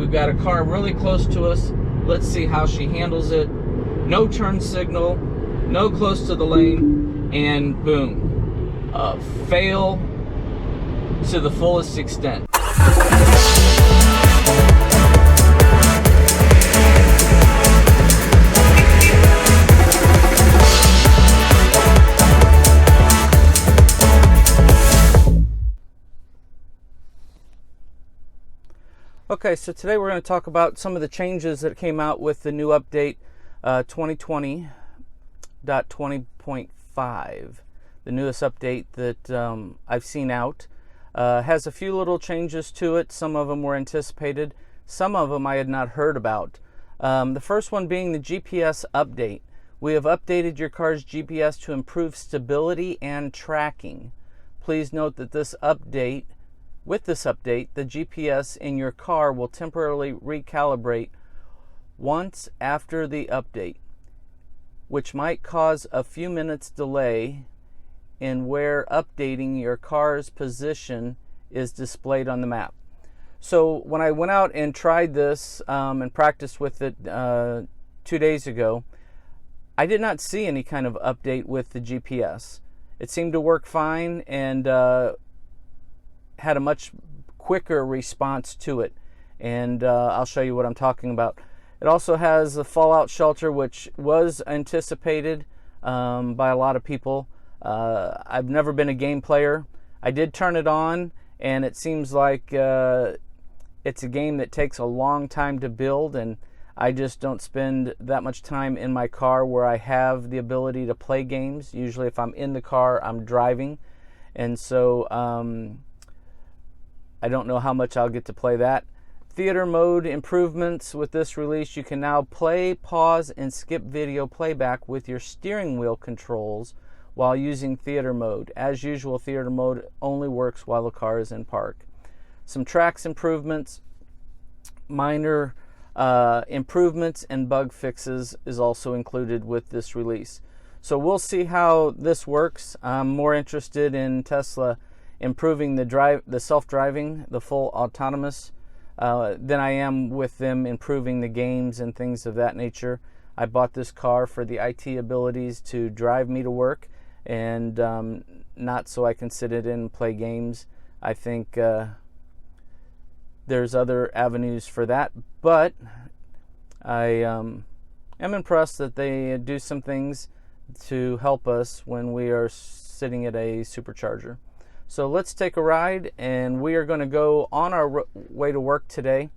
We've got a car really close to us. Let's see how she handles it. No turn signal, no close to the lane, and boom. Fail to the fullest extent. Okay, so today we're going to talk about some of the changes that came out with the new update 2020.20.5. The newest update that I've seen out. Has a few little changes to it. Some of them were anticipated. Some of them I had not heard about. The first one being the GPS update. We have updated your car's GPS to improve stability and tracking. Please note that with this update, the GPS in your car will temporarily recalibrate once after the update, which might cause a few minutes delay in where updating your car's position is displayed on the map. So when I went out and tried this and practiced with it 2 days ago, I did not see any kind of update with the GPS. It seemed to work fine and had a much quicker response to it, and I'll show you what I'm talking about. It also has a fallout shelter, which was anticipated by a lot of people. I've never been a game player. I did turn it on, and it seems like it's a game that takes a long time to build, and I just don't spend that much time in my car where I have the ability to play games. Usually if I'm in the car, I'm driving, and so I don't know how much I'll get to play that. Theater mode improvements with this release. You can now play, pause, and skip video playback with your steering wheel controls while using theater mode. As usual, theater mode only works while the car is in park. Some tracks improvements, minor improvements, and bug fixes is also included with this release. So we'll see how this works. I'm more interested in Tesla improving the self-driving, the full autonomous, than I am with them improving the games and things of that nature. I bought this car for the IT abilities to drive me to work, and not so I can sit it in and play games. I think there's other avenues for that, but I am impressed that they do some things to help us when we are sitting at a supercharger. So let's take a ride, and we are going to go on our way to work today,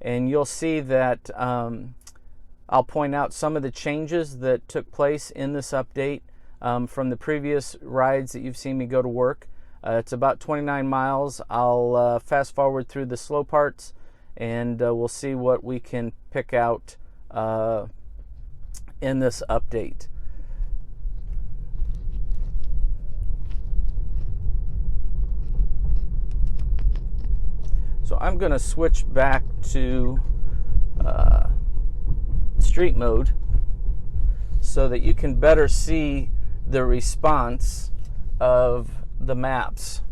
and you'll see that I'll point out some of the changes that took place in this update from the previous rides that you've seen me go to work. It's about 29 miles. I'll fast forward through the slow parts, and we'll see what we can pick out in this update. So I'm going to switch back to street mode so that you can better see the response of the maps.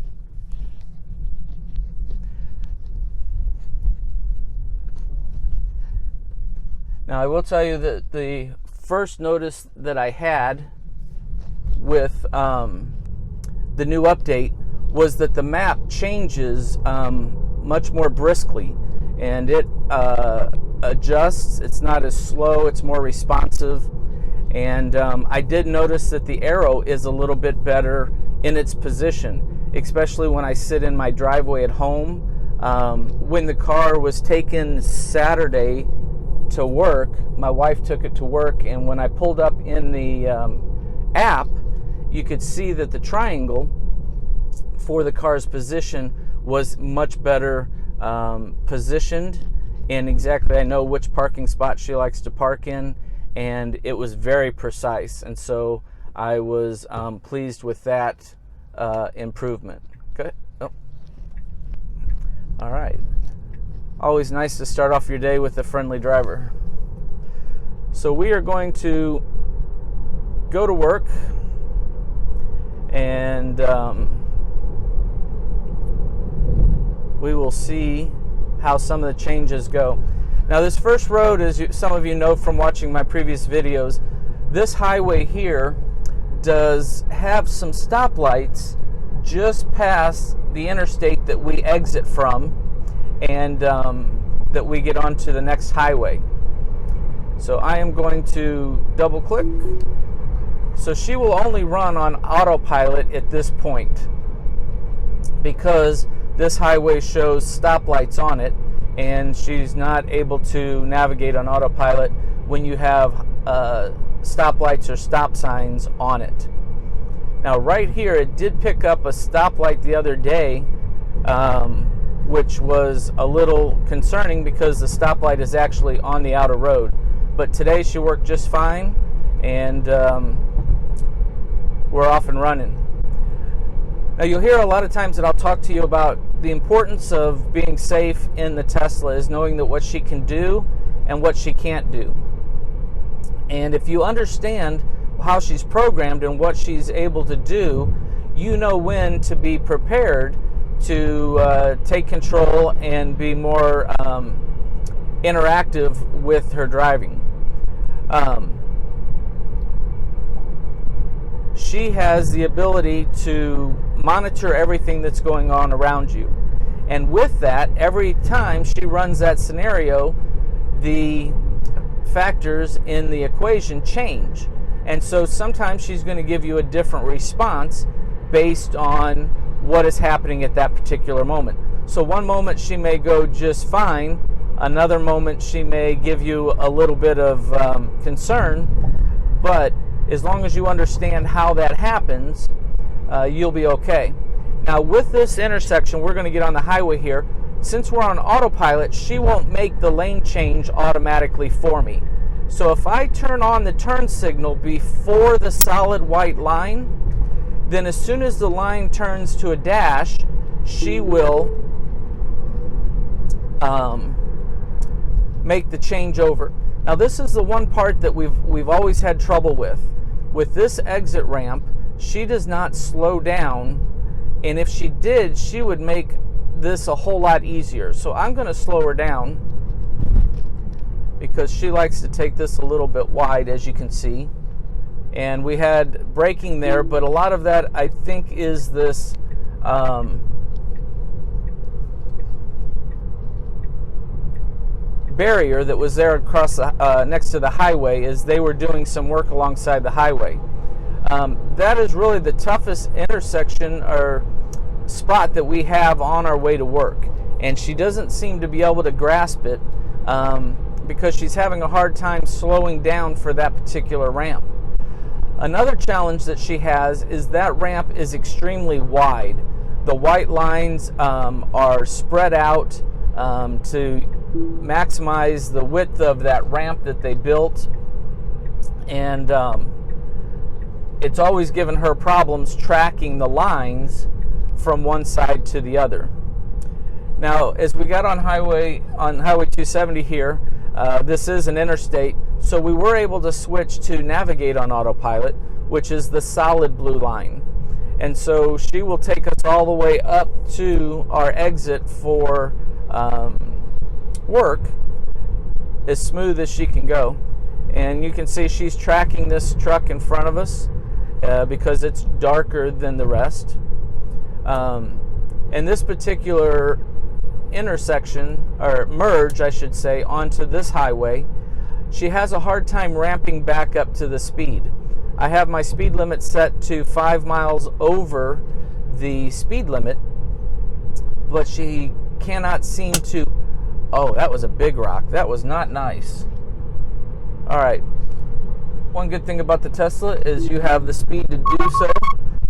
Now I will tell you that the first notice that I had with the new update was that the map changes much more briskly, and it adjusts. It's not as slow, it's more responsive, and I did notice that the arrow is a little bit better in its position, especially when I sit in my driveway at home. When the car was taken Saturday to work, my wife took it to work, and when I pulled up in the app, you could see that the triangle for the car's position was much better positioned, and exactly I know which parking spot she likes to park in, and it was very precise, and so I was pleased with that improvement. Okay. Oh. All right. Always nice to start off your day with a friendly driver. So we are going to go to work, and we will see how some of the changes go. Now this first road, as some of you know from watching my previous videos, this highway here does have some stoplights just past the interstate that we exit from, and that we get onto the next highway. So I am going to double click. So she will only run on autopilot at this point because this highway shows stoplights on it, and she's not able to navigate on autopilot when you have stoplights or stop signs on it. Now right here, it did pick up a stoplight the other day, which was a little concerning because the stoplight is actually on the outer road. But today she worked just fine, and we're off and running. Now you'll hear a lot of times that I'll talk to you about the importance of being safe in the Tesla is knowing that what she can do and what she can't do. And if you understand how she's programmed and what she's able to do, you know when to be prepared to take control and be more interactive with her driving. She has the ability to monitor everything that's going on around you. And with that, every time she runs that scenario, the factors in the equation change. And so sometimes she's going to give you a different response based on what is happening at that particular moment. So one moment she may go just fine, another moment she may give you a little bit of concern, but as long as you understand how that happens, you'll be okay. Now with this intersection, we're going to get on the highway here. Since we're on autopilot, she won't make the lane change automatically for me. So if I turn on the turn signal before the solid white line, then as soon as the line turns to a dash, she will make the change over. Now this is the one part that we've always had trouble with. With this exit ramp, she does not slow down, and if she did, she would make this a whole lot easier. So I'm going to slow her down because she likes to take this a little bit wide, as you can see. And we had braking there, but a lot of that I think is this barrier that was there across the, next to the highway, as they were doing some work alongside the highway. That is really the toughest intersection or spot that we have on our way to work, and she doesn't seem to be able to grasp it because she's having a hard time slowing down for that particular ramp. Another challenge that she has is that ramp is extremely wide. The white lines are spread out to maximize the width of that ramp that they built, and it's always given her problems tracking the lines from one side to the other. Now, as we got on Highway 270 here, this is an interstate, so we were able to switch to navigate on autopilot, which is the solid blue line. And so she will take us all the way up to our exit for work as smooth as she can go. And you can see she's tracking this truck in front of us because it's darker than the rest. And this particular intersection, or merge I should say, onto this highway, she has a hard time ramping back up to the speed. I have my speed limit set to 5 miles over the speed limit, but she cannot seem to... Oh, that was a big rock. That was not nice. All right. One good thing about the Tesla is you have the speed to do so,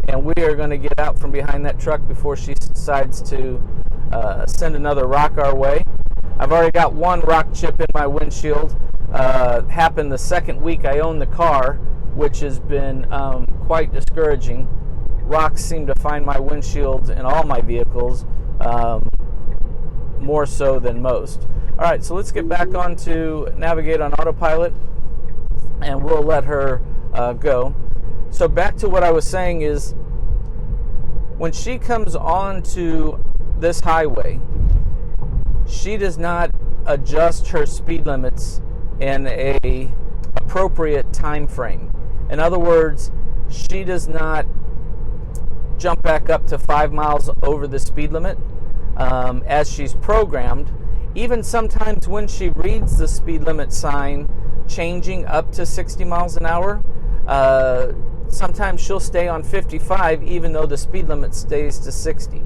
and we are going to get out from behind that truck before she decides to send another rock our way. I've already got one rock chip in my windshield. Happened the second week I owned the car, which has been quite discouraging. Rocks seem to find my windshield in all my vehicles, more so than most. All right, so let's get back on to navigate on autopilot, and we'll let her go. So back to what I was saying is, when she comes on to this highway, she does not adjust her speed limits in a appropriate time frame. In other words, she does not jump back up to 5 miles over the speed limit as she's programmed. Even sometimes when she reads the speed limit sign changing up to 60 miles an hour, sometimes she'll stay on 55 even though the speed limit stays to 60.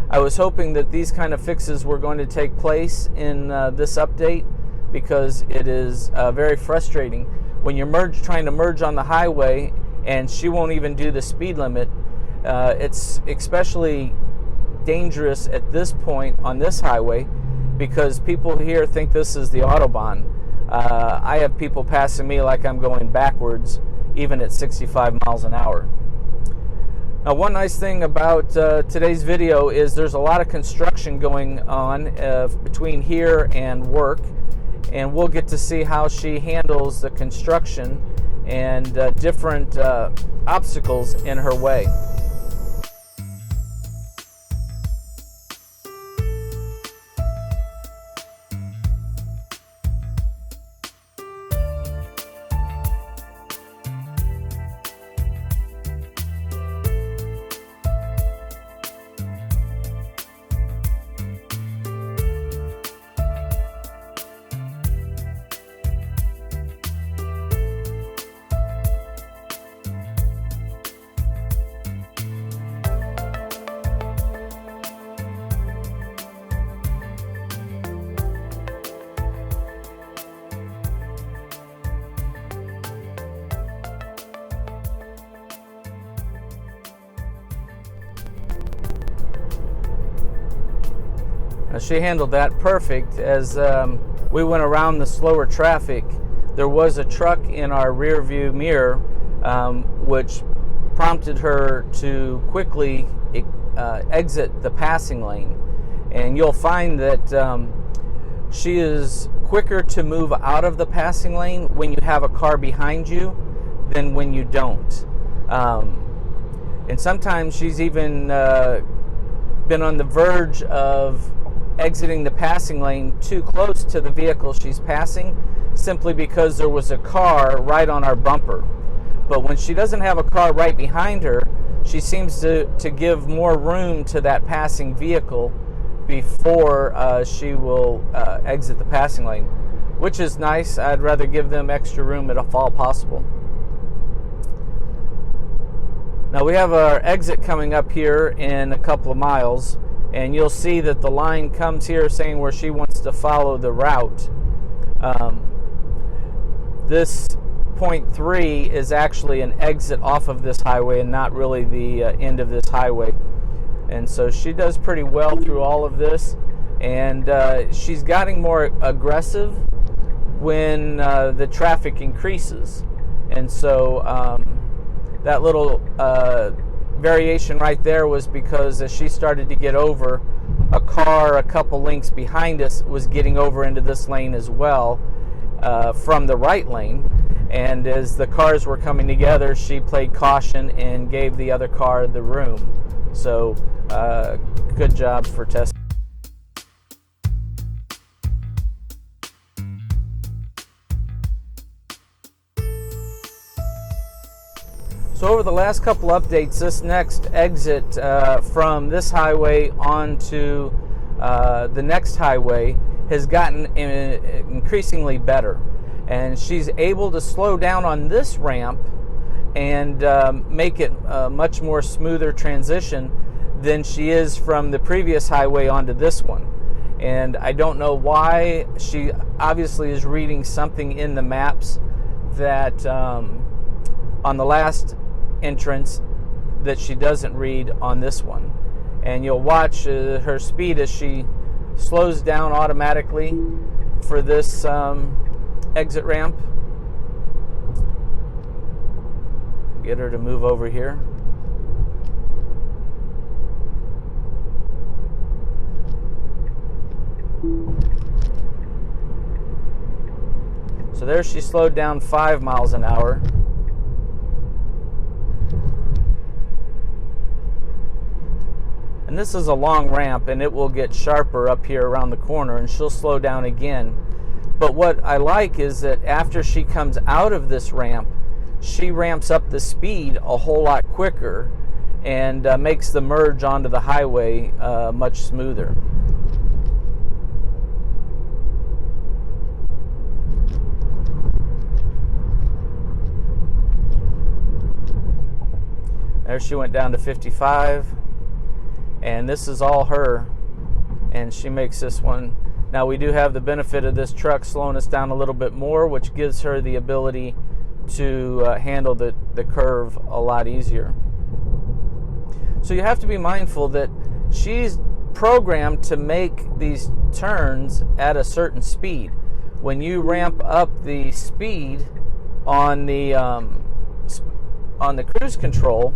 I was hoping that these kind of fixes were going to take place in this update, because it is very frustrating when you're trying to merge on the highway and she won't even do the speed limit. It's especially dangerous at this point on this highway because people here think this is the Autobahn. I have people passing me like I'm going backwards, even at 65 miles an hour. Now, one nice thing about today's video is there's a lot of construction going on between here and work, and we'll get to see how she handles the construction and different obstacles in her way. She handled that perfect. As we went around the slower traffic, there was a truck in our rear view mirror, which prompted her to quickly exit the passing lane. And you'll find that she is quicker to move out of the passing lane when you have a car behind you than when you don't. And sometimes she's even been on the verge of exiting the passing lane too close to the vehicle she's passing, simply because there was a car right on our bumper. But when she doesn't have a car right behind her, she seems to give more room to that passing vehicle before she will exit the passing lane, which is nice. I'd rather give them extra room if all possible. Now we have our exit coming up here in a couple of miles, and you'll see that the line comes here saying where she wants to follow the route. This point 3 is actually an exit off of this highway and not really the end of this highway. And so she does pretty well through all of this, and she's getting more aggressive when the traffic increases. And so that little variation right there was because as she started to get over, a car a couple lengths behind us was getting over into this lane as well from the right lane. And as the cars were coming together, she played caution and gave the other car the room. So good job for Tessa. So over the last couple updates, this next exit from this highway onto the next highway has gotten increasingly better. And she's able to slow down on this ramp and make it a much more smoother transition than she is from the previous highway onto this one. And I don't know why. She obviously is reading something in the maps that on the last entrance that she doesn't read on this one. And you'll watch her speed as she slows down automatically for this exit ramp. Get her to move over here. So there she slowed down 5 miles an hour. And And this is a long ramp, and it will get sharper up here around the corner, and she'll slow down again. But what I like is that after she comes out of this ramp, she ramps up the speed a whole lot quicker and makes the merge onto the highway much smoother. There she went down to 55, and this is all her, and she makes this one. Now we do have the benefit of this truck slowing us down a little bit more, which gives her the ability to handle the curve a lot easier. So you have to be mindful that she's programmed to make these turns at a certain speed. When you ramp up the speed on the cruise control,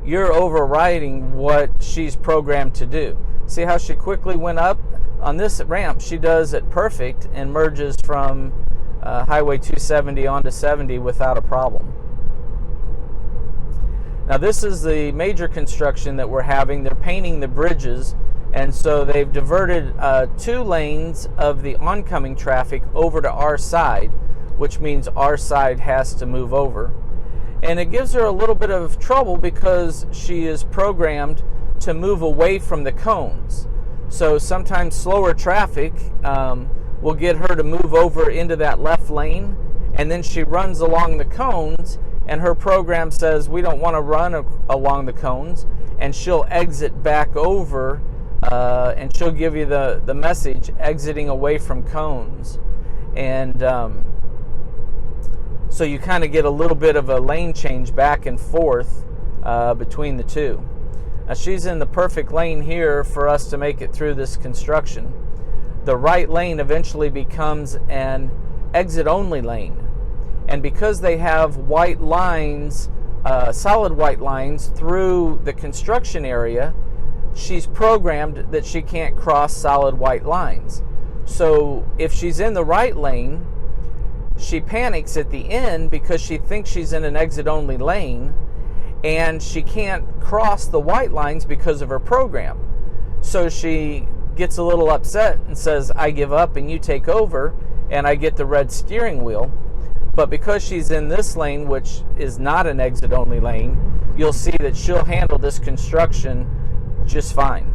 you're overriding what she's programmed to do. See how she quickly went up? On this ramp, she does it perfect and merges from Highway 270 onto 70 without a problem. Now this is the major construction that we're having. They're painting the bridges, and so they've diverted 2 lanes of the oncoming traffic over to our side, which means our side has to move over. And it gives her a little bit of trouble because she is programmed to move away from the cones. So sometimes slower traffic will get her to move over into that left lane, and then she runs along the cones, and her program says we don't want to run along the cones, and she'll exit back over, and she'll give you the message exiting away from cones. And so you kind of get a little bit of a lane change back and forth between the two. Now she's in the perfect lane here for us to make it through this construction. The right lane eventually becomes an exit-only lane. And because they have white lines, solid white lines through the construction area, she's programmed that she can't cross solid white lines. So if she's in the right lane, she panics at the end because she thinks she's in an exit-only lane, and she can't cross the white lines because of her program. So she gets a little upset and says, I give up and you take over, and I get the red steering wheel. But because she's in this lane, which is not an exit-only lane, you'll see that she'll handle this construction just fine.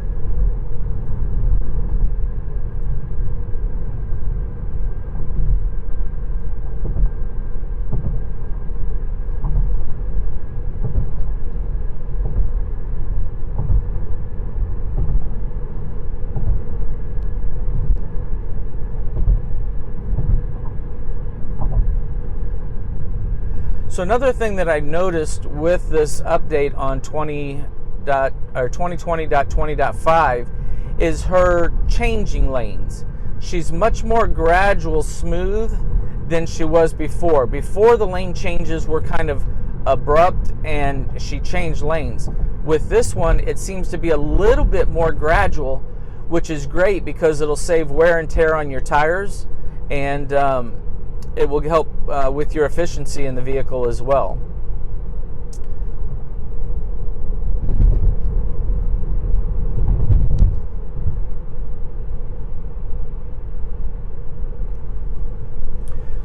So another thing that I noticed with this update on 2020.20.5 is her changing lanes. She's much more gradual, smooth than she was before. Before, the lane changes were kind of abrupt and she changed lanes. With this one, it seems to be a little bit more gradual, which is great because it'll save wear and tear on your tires, and it will help with your efficiency in the vehicle as well.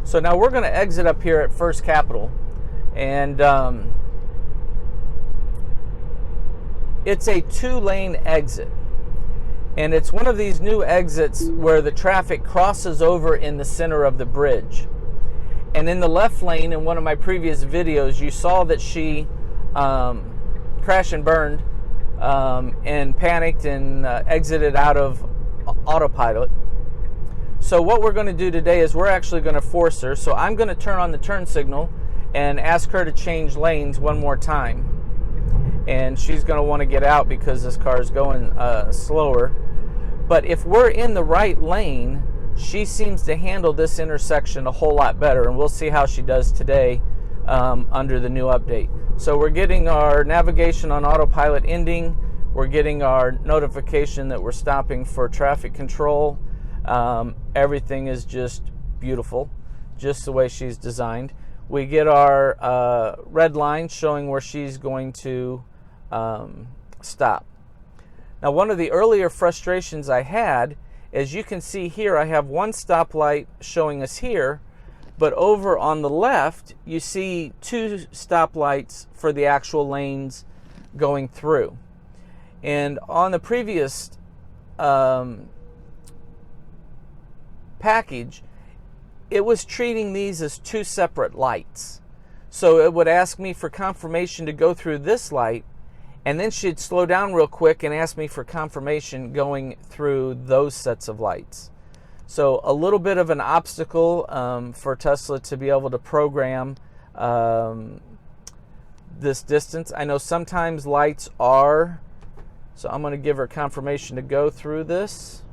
So now we're going to exit up here at First Capital, and it's a 2-lane exit. And it's one of these new exits where the traffic crosses over in the center of the bridge. And in the left lane, in one of my previous videos, you saw that she crashed and burned and panicked and exited out of autopilot. So what we're going to do today is we're actually going to force her. So I'm going to turn on the turn signal and ask her to change lanes one more time. And she's going to want to get out because this car is going slower. But if we're in the right lane, she seems to handle this intersection a whole lot better, and we'll see how she does today under the new update. So we're getting our navigation on autopilot ending. We're getting our notification that we're stopping for traffic control. Everything is just beautiful, just the way she's designed. We get our red line showing where she's going to stop. Now, one of the earlier frustrations I had, as you can see here, I have one stoplight showing us here, but over on the left, you see 2 stoplights for the actual lanes going through. And on the previous package, it was treating these as 2 separate lights. So it would ask me for confirmation to go through this light, and then she'd slow down real quick and ask me for confirmation going through those sets of lights. So a little bit of an obstacle for Tesla to be able to program this distance. I know sometimes lights are, so I'm going to give her confirmation to go through this,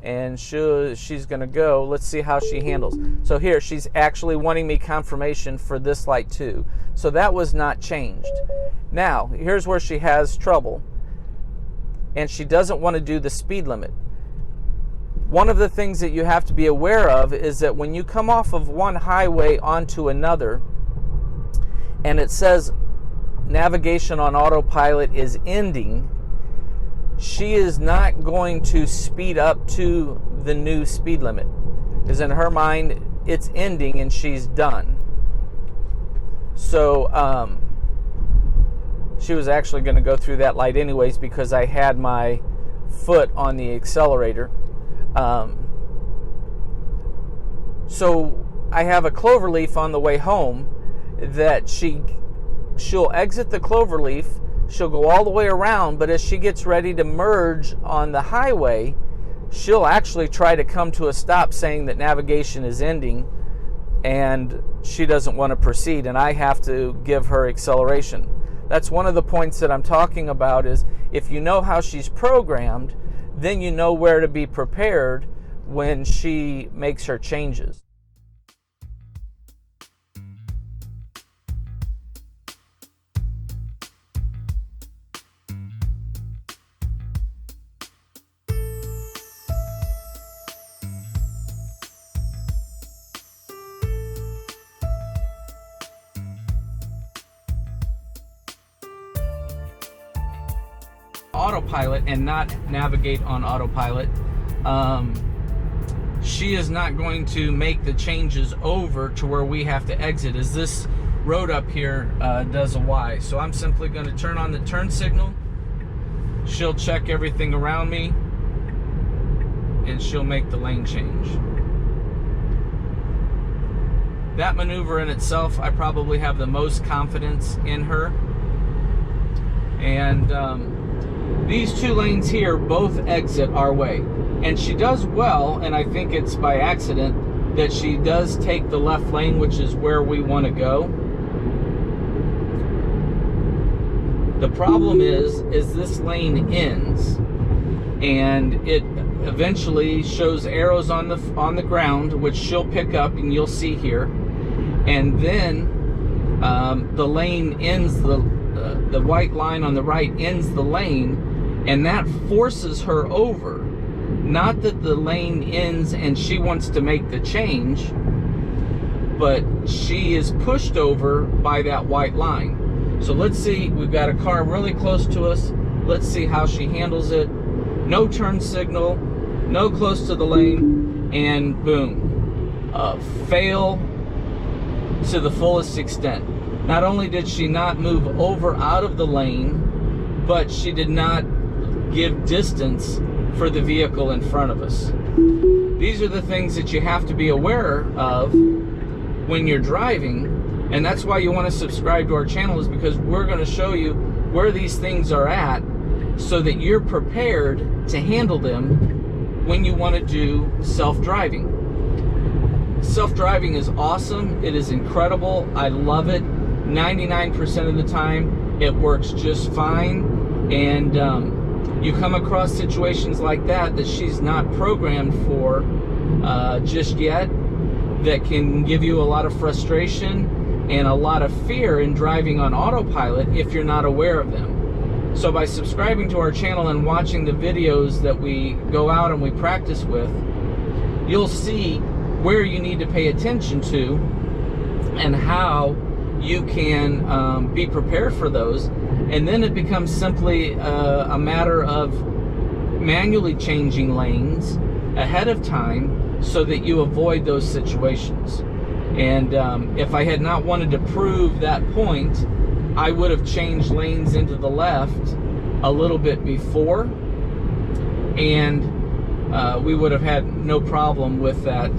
and she's going to go. Let's see how she handles. So here, she's actually wanting me confirmation for this light too. So that was not changed. Now, here's where she has trouble, and she doesn't want to do the speed limit. One of the things that you have to be aware of is that when you come off of one highway onto another, and it says navigation on autopilot is ending, she is not going to speed up to the new speed limit, because in her mind it's ending and she's done. So she was actually going to go through that light anyways because I had my foot on the accelerator. So I have a cloverleaf on the way home that she'll exit the cloverleaf, she'll go all the way around, but as she gets ready to merge on the highway, she'll actually try to come to a stop saying that navigation is ending and she doesn't want to proceed, and I have to give her acceleration. That's one of the points that I'm talking about, is if you know how she's programmed, then you know where to be prepared when she makes her changes. Autopilot and not navigate on autopilot, she is not going to make the changes over to where we have to exit, as this road up here does a Y. So I'm simply going to turn on the turn signal, she'll check everything around me, and she'll make the lane change. That maneuver in itself, I probably have the most confidence in her. And these 2 lanes here both exit our way, and she does well, and I think it's by accident that she does take the left lane, which is where we want to go. The problem is this lane ends, and it eventually shows arrows on the ground, which she'll pick up, and you'll see here, and then the lane ends, the white line on the right ends the lane, and that forces her over. Not that the lane ends and she wants to make the change, but she is pushed over by that white line. So let's see, we've got a car really close to us. Let's see how she handles it. No turn signal, no close to the lane, and boom. Fail to the fullest extent. Not only did she not move over out of the lane, but she did not give distance for the vehicle in front of us. These are the things that you have to be aware of when you're driving, and that's why you want to subscribe to our channel, is because we're going to show you where these things are at so that you're prepared to handle them when you want to do self-driving. Self-driving is awesome. It is incredible. I love it. 99% of the time it works just fine, and you come across situations like that she's not programmed for just yet, that can give you a lot of frustration and a lot of fear in driving on autopilot if you're not aware of them. So by subscribing to our channel and watching the videos that we go out and we practice with, you'll see where you need to pay attention to and how you can be prepared for those, And then it becomes simply a matter of manually changing lanes ahead of time so that you avoid those situations. And if I had not wanted to prove that point, I would have changed lanes into the left a little bit before, and we would have had no problem with that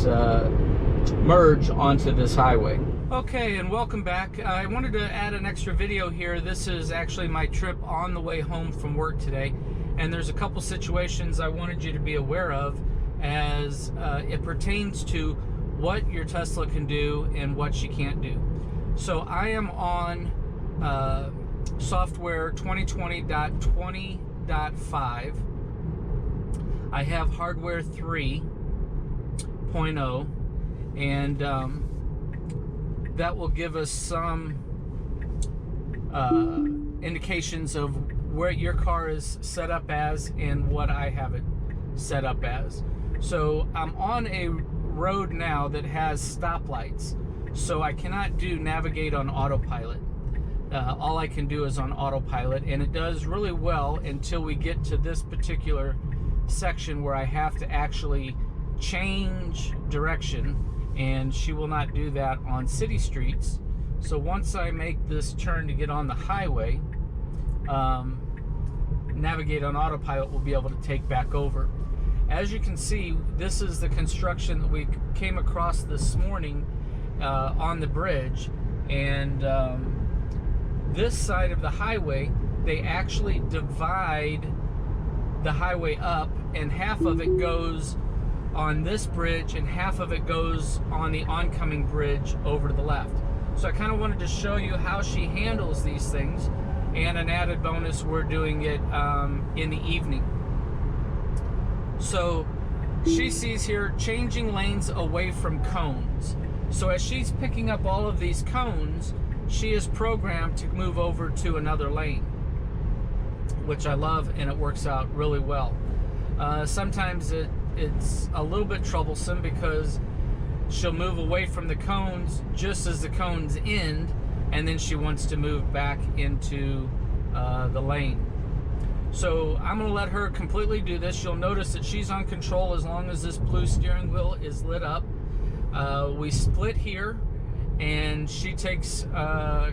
merge onto this highway. Okay, and welcome back. I wanted to add an extra video here. This is actually my trip on the way home from work today, and there's a couple situations I wanted you to be aware of as it pertains to what your Tesla can do and what she can't do. So I am on software 2020.20.5. I have hardware 3.0, and that will give us some indications of where your car is set up as and what I have it set up as. So I'm on a road now that has stoplights, so I cannot navigate on autopilot. All I can do is on autopilot, and it does really well until we get to this particular section where I have to actually change direction, and she will not do that on city streets. So once I make this turn to get on the highway, navigate on autopilot will be able to take back over. As you can see, this is the construction that we came across this morning on the bridge, and this side of the highway, they actually divide the highway up, and half of it goes on this bridge and half of it goes on the oncoming bridge over to the left. So I kind of wanted to show you how she handles these things, and an added bonus, we're doing it in the evening. So she sees here changing lanes away from cones. So as she's picking up all of these cones, she is programmed to move over to another lane, which I love, and it works out really well. Sometimes it's a little bit troublesome because she'll move away from the cones just as the cones end, and then she wants to move back into the lane. So I'm going to let her completely do this. You'll notice that she's on control as long as this blue steering wheel is lit up. We split here, and she takes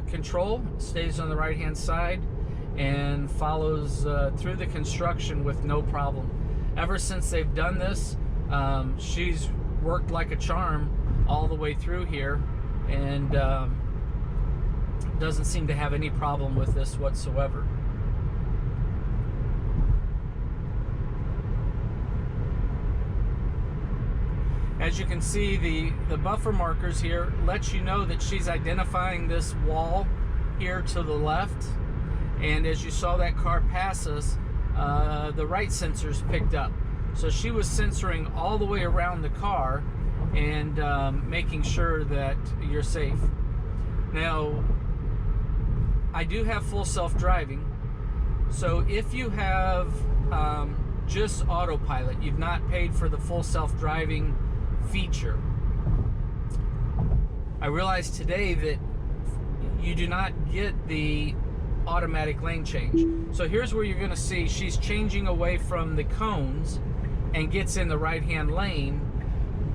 control, stays on the right hand side, and follows through the construction with no problem. Ever since they've done this, she's worked like a charm all the way through here, and doesn't seem to have any problem with this whatsoever. As you can see, the buffer markers here let you know that she's identifying this wall here to the left, and as you saw that car pass us, the right sensors picked up. So she was censoring all the way around the car and making sure that you're safe. Now, I do have full self-driving, so if you have just autopilot, you've not paid for the full self-driving feature. I realized today that you do not get the automatic lane change. So here's where you're going to see she's changing away from the cones and gets in the right-hand lane,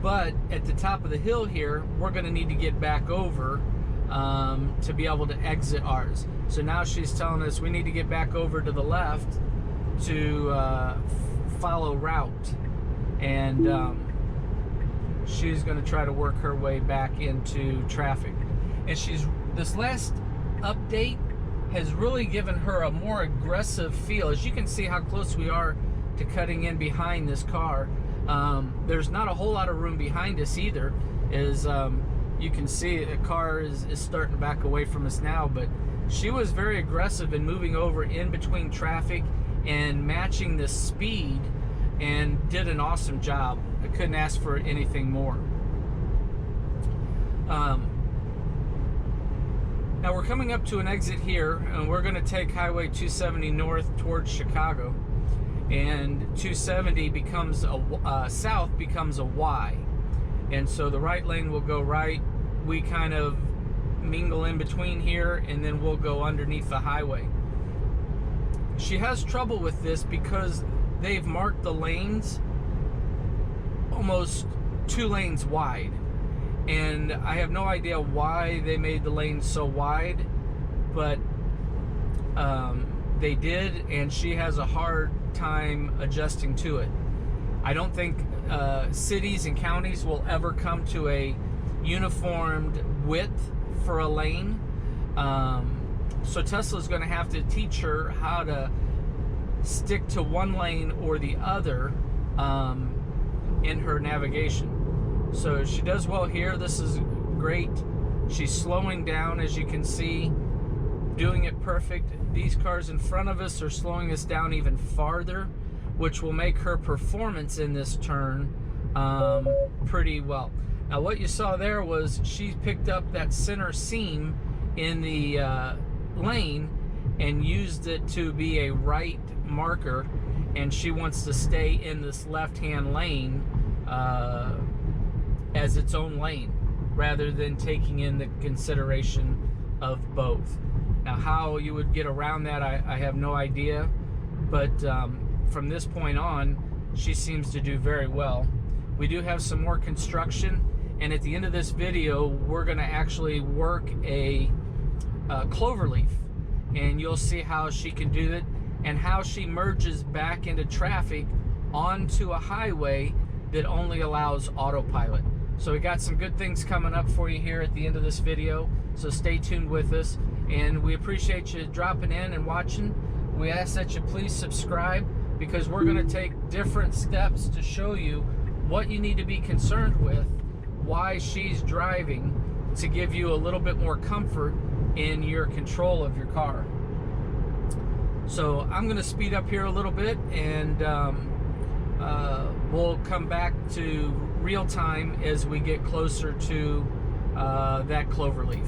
but at the top of the hill here, we're going to need to get back over to be able to exit ours. So now she's telling us we need to get back over to the left to follow route, and she's going to try to work her way back into traffic. And this last update has really given her a more aggressive feel. As you can see how close we are to cutting in behind this car. There's not a whole lot of room behind us either. As you can see, the car is starting to back away from us now, but she was very aggressive in moving over in between traffic and matching the speed, and did an awesome job. I couldn't ask for anything more. Now we're coming up to an exit here, and we're going to take Highway 270 north towards Chicago, and 270 becomes south becomes a Y, and so the right lane will go right. We kind of mingle in between here, and then we'll go underneath the highway. she has trouble with this because they've marked the lanes almost 2 lanes wide, and I have no idea why they made the lanes so wide, but they did, and she has a hard time adjusting to it. I don't think cities and counties will ever come to a uniformed width for a lane. So Tesla's going to have to teach her how to stick to one lane or the other in her navigation. So she does well here. This is great. She's slowing down, as you can see, doing it perfect. These cars in front of us are slowing us down even farther, which will make her performance in this turn pretty well. Now what you saw there was she picked up that center seam in the lane and used it to be a right marker, and she wants to stay in this left-hand lane as its own lane rather than taking in the consideration of both. Now how you would get around that, I have no idea, but from this point on she seems to do very well. We do have some more construction, and at the end of this video we're going to actually work a cloverleaf, and you'll see how she can do it and how she merges back into traffic onto a highway that only allows autopilot. So we got some good things coming up for you here at the end of this video, so stay tuned with us, and we appreciate you dropping in and watching. We ask that you please subscribe, because we're going to take different steps to show you what you need to be concerned with, why she's driving, to give you a little bit more comfort in your control of your car. So I'm going to speed up here a little bit, and we'll come back to real time as we get closer to that cloverleaf.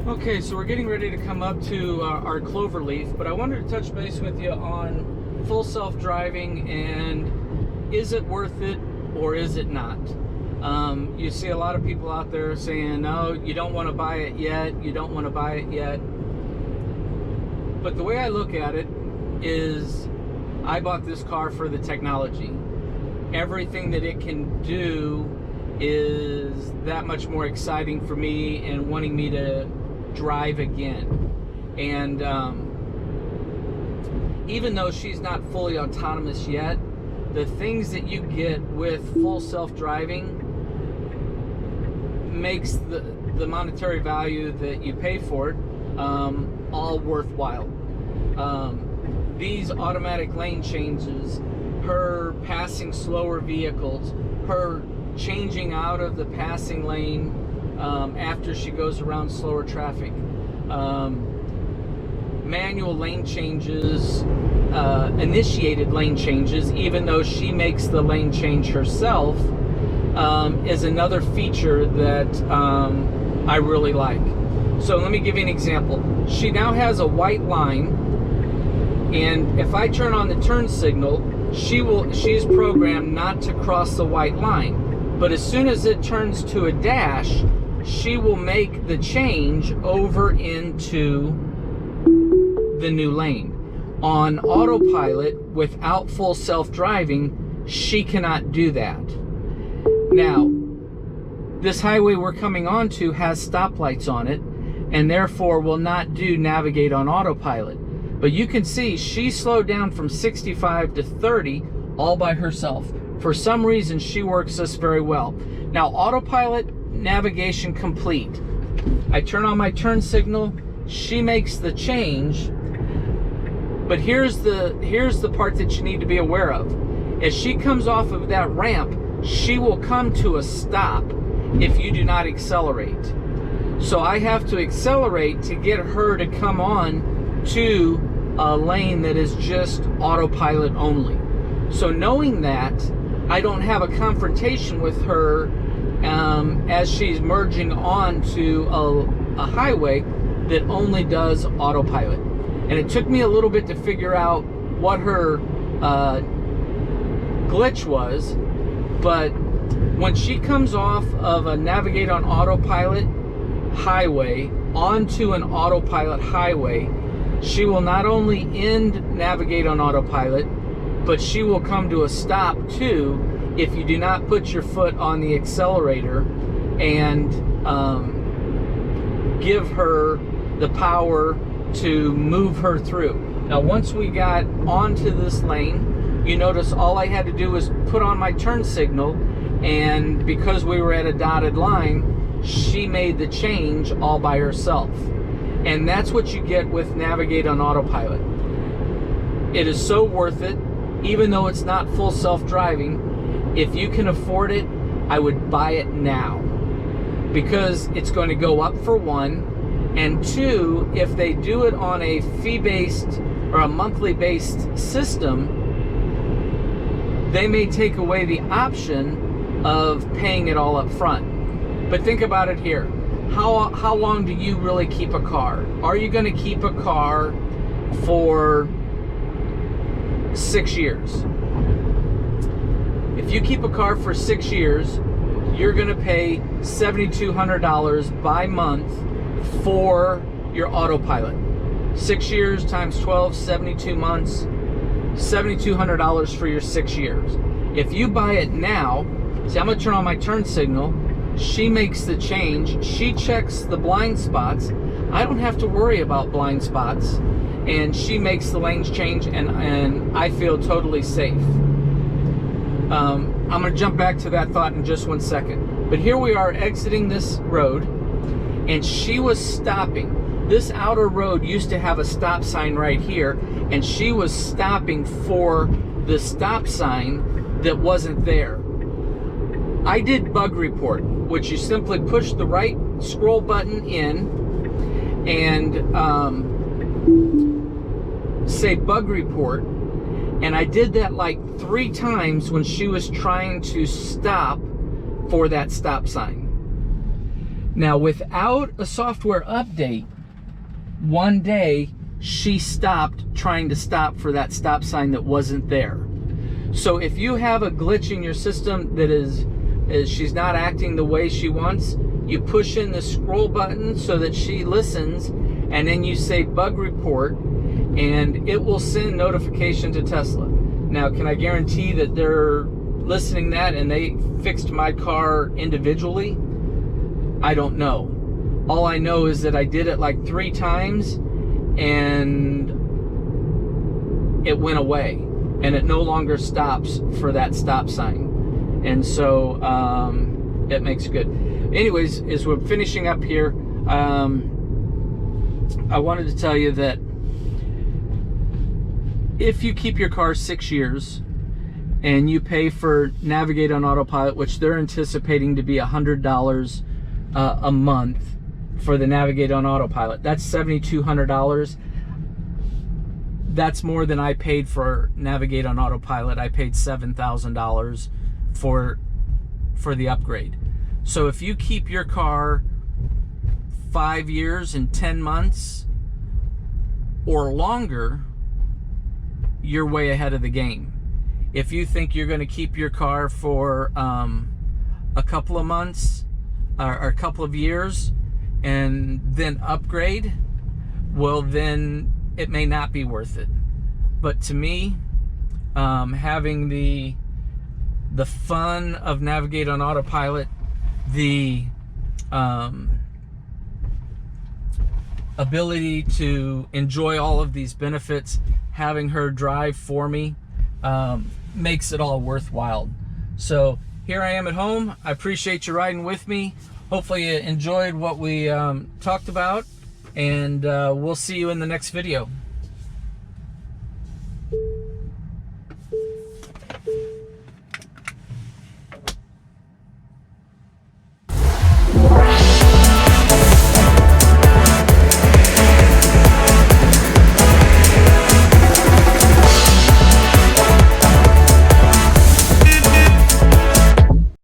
Okay, so we're getting ready to come up to our cloverleaf, but I wanted to touch base with you on full self-driving, and is it worth it or is it not? You see a lot of people out there saying, no, you don't want to buy it yet, you don't want to buy it yet. But the way I look at it is, I bought this car for the technology. Everything that it can do is that much more exciting for me and wanting me to drive again. And even though she's not fully autonomous yet, the things that you get with full self-driving makes the monetary value that you pay for it all worthwhile. These automatic lane changes, her passing slower vehicles, her changing out of the passing lane after she goes around slower traffic, manual lane changes, initiated lane changes, even though she makes the lane change herself, is another feature that I really like. So let me give you an example. She now has a white line, and if I turn on the turn signal, she's programmed not to cross the white line. But as soon as it turns to a dash, she will make the change over into the new lane. On autopilot, without full self-driving, she cannot do that. Now, this highway we're coming onto has stoplights on it, and therefore will not do navigate on autopilot. But you can see she slowed down from 65 to 30 all by herself. For some reason, she works this very well. Now, autopilot navigation complete. I turn on my turn signal, she makes the change. But here's the part that you need to be aware of. As she comes off of that ramp, she will come to a stop if you do not accelerate. So I have to accelerate to get her to come on to a lane that is just autopilot only. So knowing that, I don't have a confrontation with her as she's merging onto a highway that only does autopilot. And it took me a little bit to figure out what her glitch was, but when she comes off of a navigate on autopilot highway onto an autopilot highway, she will not only end navigate on autopilot, but she will come to a stop too if you do not put your foot on the accelerator and give her the power to move her through. Now, once we got onto this lane, you notice all I had to do was put on my turn signal, and because we were at a dotted line, she made the change all by herself. And that's what you get with navigate on autopilot. It is so worth it, even though it's not full self-driving. If you can afford it, I would buy it now, because it's going to go up for one, and two, if they do it on a fee-based or a monthly-based system, they may take away the option of paying it all up front. But think about it here. How long do you really keep a car? Are you going to keep a car for 6 years? If you keep a car for 6 years, you're going to pay $7,200 by month for your autopilot. 6 years times 12, 72 months, $7,200 for your 6 years. If you buy it now, see, I'm going to turn on my turn signal. She makes the change. She checks the blind spots. I don't have to worry about blind spots. And she makes the lanes change, and I feel totally safe. I'm going to jump back to that thought in just 1 second. But here we are exiting this road, and she was stopping. This outer road used to have a stop sign right here, and she was stopping for the stop sign that wasn't there. I did bug report, which you simply push the right scroll button in and say bug report. And I did that like 3 times when she was trying to stop for that stop sign. Now, without a software update, one day she stopped trying to stop for that stop sign that wasn't there. So if you have a glitch in your system that is she's not acting the way she wants, you push in the scroll button so that she listens, and then you say bug report, and it will send notification to Tesla. Now, can I guarantee that they're listening that and they fixed my car individually? I don't know. All I know is that I did it like 3 times and it went away, and it no longer stops for that stop sign. And so it makes good. Anyways, as we're finishing up here, I wanted to tell you that if you keep your car 6 years and you pay for Navigate on Autopilot, which they're anticipating to be $100 a month for the Navigate on Autopilot, that's $7,200. That's more than I paid for Navigate on Autopilot. I paid $7,000 for the upgrade. So if you keep your car 5 years and 10 months or longer, you're way ahead of the game. If you think you're going to keep your car for a couple of months or a couple of years and then upgrade, well, then it may not be worth it. But to me, having the fun of Navigate on Autopilot, the ability to enjoy all of these benefits, having her drive for me, makes it all worthwhile. So here I am at home. I appreciate you riding with me. Hopefully you enjoyed what we talked about, and we'll see you in the next video.